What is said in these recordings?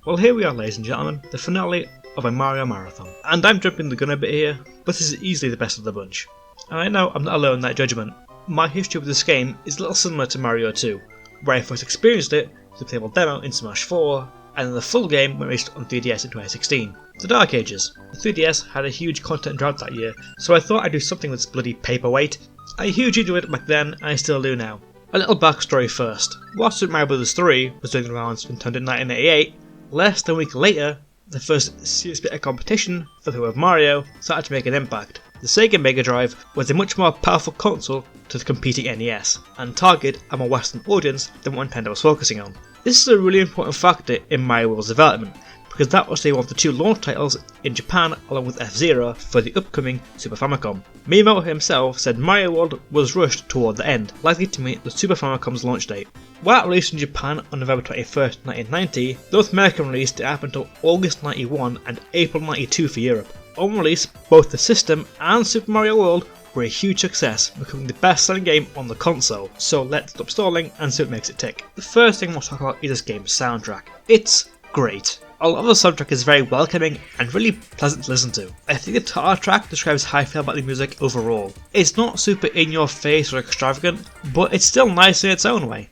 Well, here we are, ladies and gentlemen, the finale of a Mario marathon. And I'm jumping the gun a bit here, but this is easily the best of the bunch. And I know I'm not alone in that judgment. My history with this game is a little similar to Mario 2, where I first experienced it with the playable demo in Smash 4, and then the full game when released on 3DS in 2016. The Dark Ages. The 3DS had a huge content drought that year, so I thought I'd do something with this bloody paperweight. I hugely enjoyed it back then, and I still do now. A little backstory first. Whilst Super Mario Bros. 3 was doing the rounds in 1988, less than a week later, the first serious bit of competition for the Who of Mario started to make an impact. The Sega Mega Drive was a much more powerful console to the competing NES, and targeted a more Western audience than what Nintendo was focusing on. This is a really important factor in Mario World's development, because that was one of the two launch titles in Japan along with F-Zero for the upcoming Super Famicom. Miyamoto himself said Mario World was rushed toward the end, likely to meet the Super Famicom's launch date. While released in Japan on November 21st, 1990, the North American release didn't happen until August 91 and April 92 for Europe. On release, both the system and Super Mario World were a huge success, becoming the best selling game on the console, so let's stop stalling and see what makes it tick. The first thing I want to talk about is this game's soundtrack. It's great. A lot of the soundtrack is very welcoming and really pleasant to listen to. I think the title track describes how I feel about the music overall. It's not super in your face or extravagant, but it's still nice in its own way.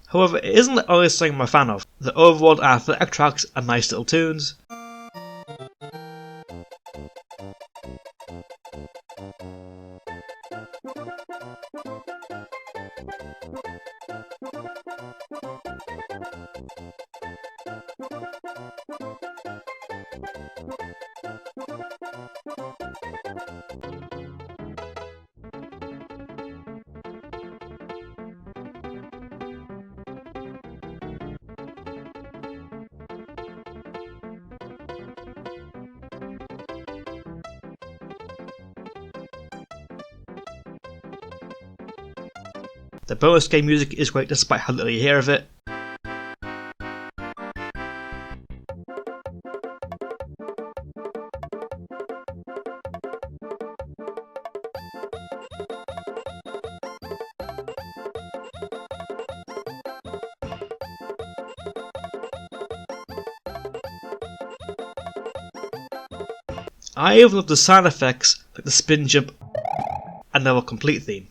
However, it isn't the only thing I'm a fan of. The Overworld athletic tracks are nice little tunes. The bonus game music is great despite how little you hear of it. I even love the sound effects like the spin jump and the complete theme.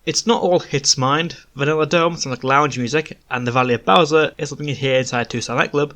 It's not all hits mind. Vanilla Dome sounds like lounge music, and the Valley of Bowser is something you hear inside Tucson nightclub.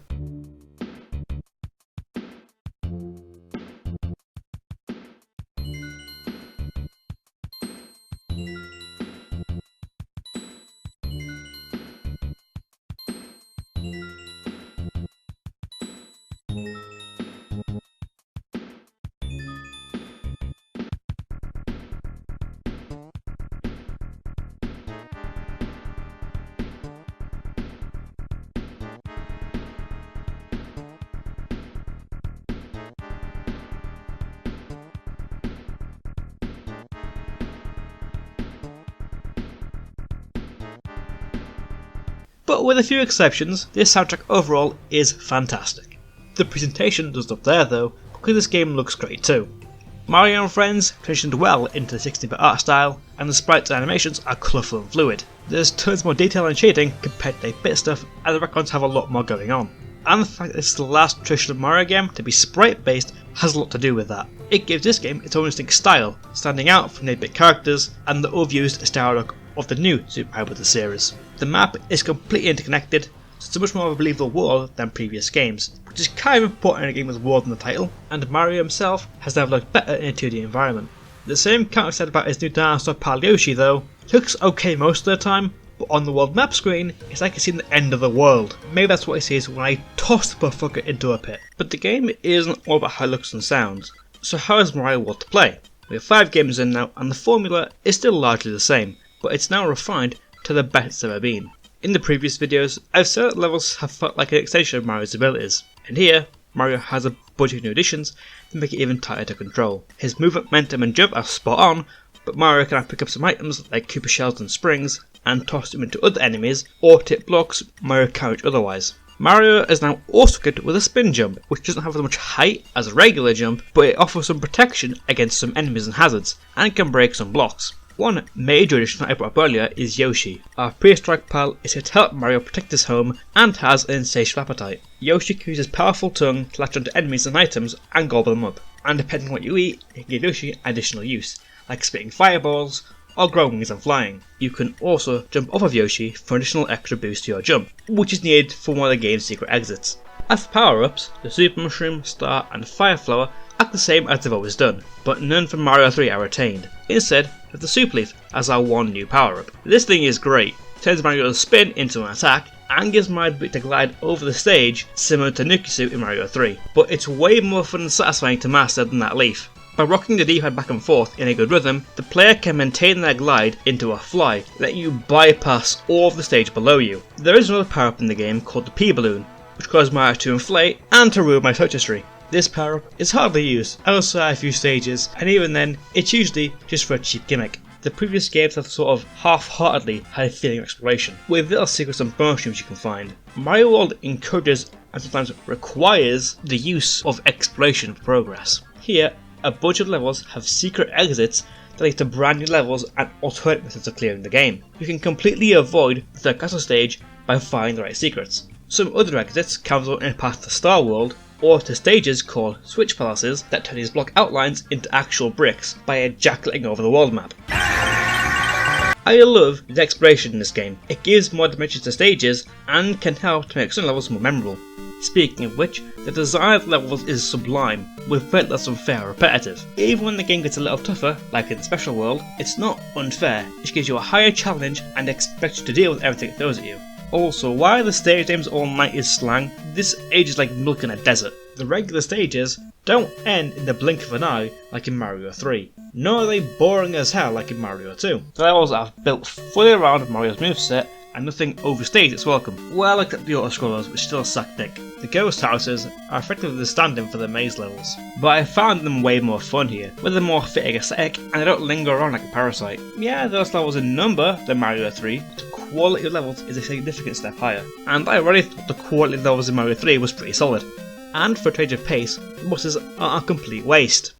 But with a few exceptions, this soundtrack overall is fantastic. The presentation doesn't stop there though, because this game looks great too. Mario and Friends transitioned well into the 16-bit art style, and the sprites and animations are colourful and fluid. There's tons more detail and shading compared to 8-bit stuff, and the backgrounds have a lot more going on. And the fact that this is the last traditional Mario game to be sprite based has a lot to do with that. It gives this game its own distinct style, standing out from the 8-bit characters and the overused style look of the new Super Mario Bros. Series. The map is completely interconnected, so it's a much more of a believable world than previous games, which is kind of important in a game with world in the title, and Mario himself has never looked better in a 2D environment. The same can't be said about his new dinosaur Palazce though. It looks okay most of the time, but on the world map screen, it's like it's seen the end of the world. Maybe that's what it sees when I toss the motherfucker into a pit. But the game isn't all about how it looks and sounds, so how is Mario World to play? We have 5 games in now, and the formula is still largely the same, but it's now refined to the best it's ever been. In the previous videos, I've said that levels have felt like an extension of Mario's abilities, and here, Mario has a budget new additions to make it even tighter to control. His movement, momentum and jump are spot on, but Mario can now pick up some items like Koopa shells and springs and toss them into other enemies or tip blocks Mario can't reach otherwise. Mario is now also good with a spin jump, which doesn't have as much height as a regular jump, but it offers some protection against some enemies and hazards, and can break some blocks. One major addition that I brought up earlier is Yoshi. Our prehistoric pal is here to help Mario protect his home and has an insatiable appetite. Yoshi can use his powerful tongue to latch onto enemies and items and gobble them up, and depending on what you eat, it can give Yoshi additional use, like spitting fireballs or growing wings and flying. You can also jump off of Yoshi for an additional extra boost to your jump, which is needed for one of the game's secret exits. As for power-ups, the Super Mushroom, Star and Fire Flower act the same as they've always done, but none from Mario 3 are retained. Instead, we have the Super Leaf as our one new power-up. This thing is great. It turns Mario's spin into an attack and gives Mario the ability to glide over the stage similar to Nukisu in Mario 3, but it's way more fun and satisfying to master than that leaf. By rocking the D-pad back and forth in a good rhythm, the player can maintain their glide into a fly, letting you bypass all of the stage below you. There is another power-up in the game called the P-Balloon, which causes Mario to inflate and to ruin my touch history. This power-up is hardly used outside a few stages, and even then, it's usually just for a cheap gimmick. The previous games have sort of half-heartedly had a feeling of exploration, with little secrets and bonus streams you can find. Mario World encourages and sometimes requires the use of exploration for progress. Here, a bunch of levels have secret exits that lead to brand new levels and alternate methods of clearing the game. You can completely avoid the third castle stage by finding the right secrets. Some other exits can result in a path to Star World, or to stages called Switch Palaces that turn these block outlines into actual bricks by ejaculating over the world map. I love the exploration in this game. It gives more dimensions to stages and can help to make some levels more memorable. Speaking of which, the design of levels is sublime, with very less unfair or repetitive. Even when the game gets a little tougher, like in Special World, it's not unfair, which gives you a higher challenge and expects you to deal with everything it throws at you. Also, while the stage names all night is slang, this age is like milk in a desert. The regular stages don't end in the blink of an eye like in Mario 3, nor are they boring as hell like in Mario 2. The levels are built fully around Mario's moveset, and nothing overstays its welcome. Well, except the auto-scrollers, which still suck dick. The ghost houses are effectively the stand-in for the maze levels, but I found them way more fun here, with a more fitting aesthetic, and they don't linger around like a parasite. Yeah, there's levels in number than Mario 3, but the quality of levels is a significant step higher, and I already thought the quality of levels in Mario 3 was pretty solid. And for a change of pace, the bosses are a complete waste.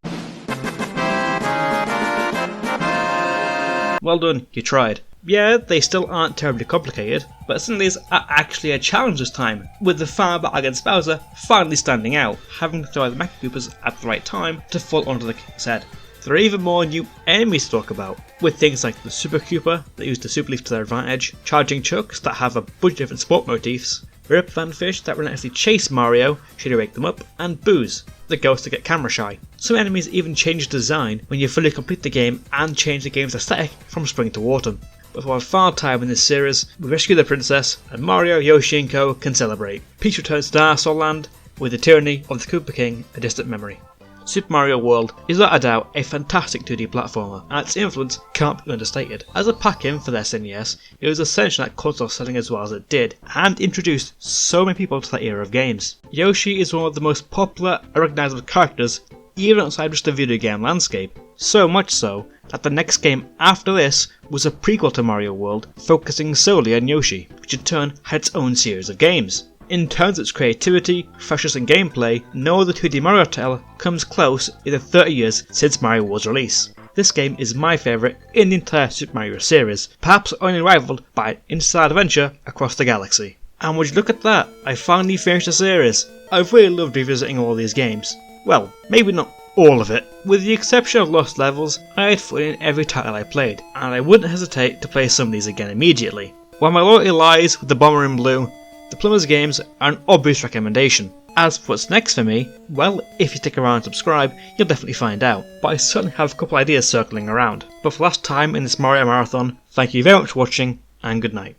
Well done, you tried. Yeah, they still aren't terribly complicated, but some of these are actually a challenge this time, with the final battle against Bowser finally standing out, having to throw the Mecha Koopas at the right time to fall onto the king's head. There are even more new enemies to talk about, with things like the Super Koopa that use the Super Leaf to their advantage, Charging Chucks that have a bunch of different sport motifs, Earthbound fish that relentlessly chase Mario should you wake them up, and Booze, the ghosts that get camera shy. Some enemies even change design when you fully complete the game and change the game's aesthetic from spring to autumn. But for our final time in this series, we rescue the princess, and Mario, Yoshi and Co can celebrate. Peach returns to Dinosaur Land, with the tyranny of the Koopa King a distant memory. Super Mario World is without a doubt a fantastic 2D platformer, and its influence can't be understated. As a pack-in for the SNES, it was essential that console selling as well as it did, and introduced so many people to that era of games. Yoshi is one of the most popular and recognisable characters even outside just the video game landscape, so much so that the next game after this was a prequel to Mario World focusing solely on Yoshi, which in turn had its own series of games. In terms of its creativity, freshness and gameplay, no other 2D Mario title comes close in the 30 years since Mario World's release. This game is my favourite in the entire Super Mario series, perhaps only rivaled by an inside adventure across the galaxy. And would you look at that, I finally finished the series. I've really loved revisiting all these games. Well, maybe not all of it. With the exception of Lost Levels, I had fun in every title I played, and I wouldn't hesitate to play some of these again immediately. While my loyalty lies with the Bomber in Blue, the Plumbers games are an obvious recommendation. As for what's next for me, well, if you stick around and subscribe, you'll definitely find out, but I certainly have a couple ideas circling around. But for last time in this Mario Marathon, thank you very much for watching, and good night.